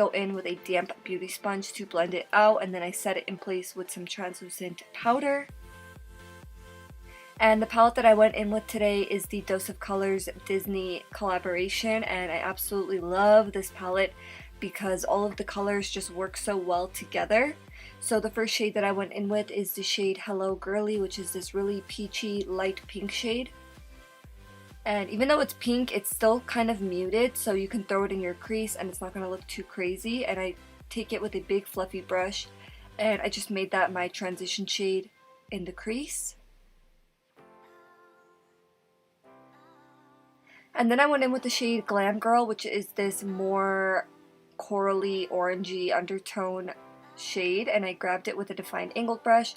go in with a damp beauty sponge to blend it out, and then I set it in place with some translucent powder. And the palette that I went in with today is the Dose of Colors Disney collaboration, and I absolutely love this palette because all of the colors just work so well together. So the first shade that I went in with is the shade Hello Girly, which is this really peachy light pink shade. And even though it's pink, it's still kind of muted, so you can throw it in your crease and it's not going to look too crazy. And I take it with a big fluffy brush, and I just made that my transition shade in the crease. And then I went in with the shade Glam Girl, which is this more corally orangey undertone shade, and I grabbed it with a defined angled brush,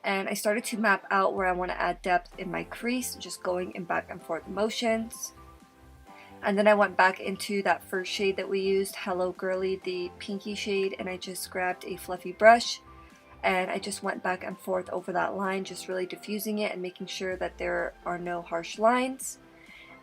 and I started to map out where I want to add depth in my crease, just going in back and forth motions. And then I went back into that first shade that we used, Hello Girly, the pinky shade, and I just grabbed a fluffy brush and I just went back and forth over that line, just really diffusing it and making sure that there are no harsh lines.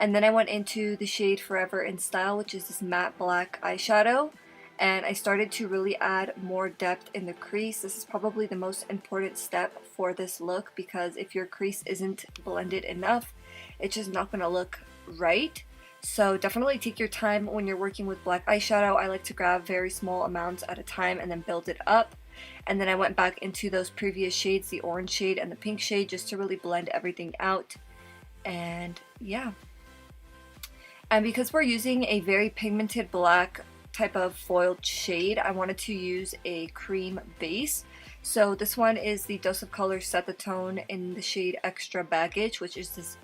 And then I went into the shade Forever in Style, which is this matte black eyeshadow, and I started to really add more depth in the crease. This is probably the most important step for this look, because if your crease isn't blended enough, it's just not going to look right. So definitely take your time when you're working with black eyeshadow. I like to grab very small amounts at a time and then build it up. And then I went back into those previous shades, the orange shade and the pink shade, just to really blend everything out. And yeah. And because we're using a very pigmented black type of foiled shade, I wanted to use a cream base. So this one is the Dose of Colors Set the Tone in the shade Extra Baggage, which is this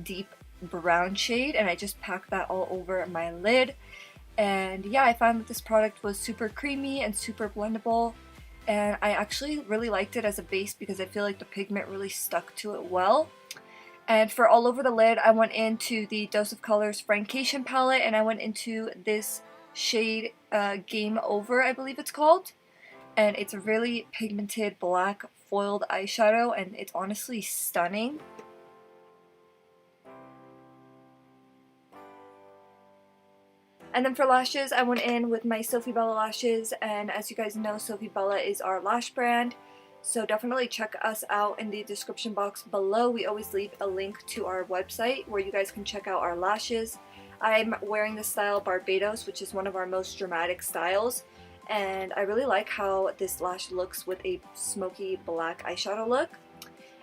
deep brown shade, and I just packed that all over my lid. And yeah, I found that this product was super creamy and super blendable, and I actually really liked it as a base because I feel like the pigment really stuck to it well. And for all over the lid, I went into the Dose of Colors Francation palette, and I went into this shade Game Over, I believe it's called. And it's a really pigmented black foiled eyeshadow, and it's honestly stunning. And then for lashes, I went in with my Sofie Bella lashes, and as you guys know, Sofie Bella is our lash brand. So definitely check us out in the description box below. We always leave a link to our website where you guys can check out our lashes. I'm wearing the style Barbados, which is one of our most dramatic styles. And I really like how this lash looks with a smoky black eyeshadow look.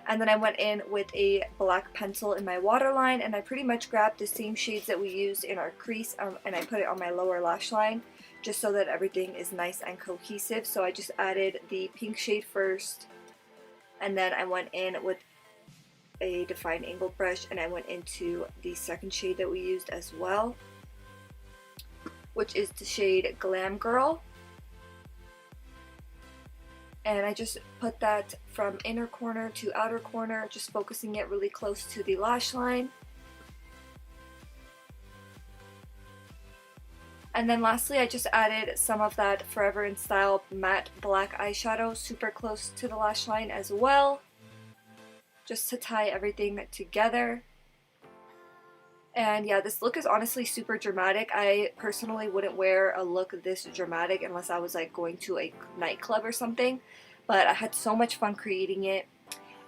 And then I went in with a black pencil in my waterline, and I pretty much grabbed the same shades that we used in our crease and I put it on my lower lash line, just so that everything is nice and cohesive. So I just added the pink shade first, and then I went in with a defined angled brush and I went into the second shade that we used as well, which is the shade Glam Girl. And I just put that from inner corner to outer corner, just focusing it really close to the lash line. And then lastly, I just added some of that Forever in Style matte black eyeshadow super close to the lash line as well, just to tie everything together. And yeah, this look is honestly super dramatic. I personally wouldn't wear a look this dramatic unless I was like going to a nightclub or something, but I had so much fun creating it.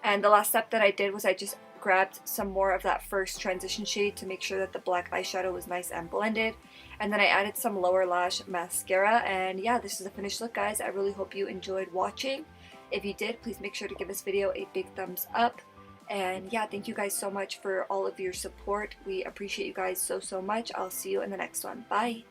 And the last step that I did was I just grabbed some more of that first transition shade to make sure that the black eyeshadow was nice and blended. And then I added some lower lash mascara, and yeah, this is the finished look, guys. I really hope you enjoyed watching. If you did, please make sure to give this video a big thumbs up. And yeah, thank you guys so much for all of your support. We appreciate you guys so much. I'll see you in the next one. Bye!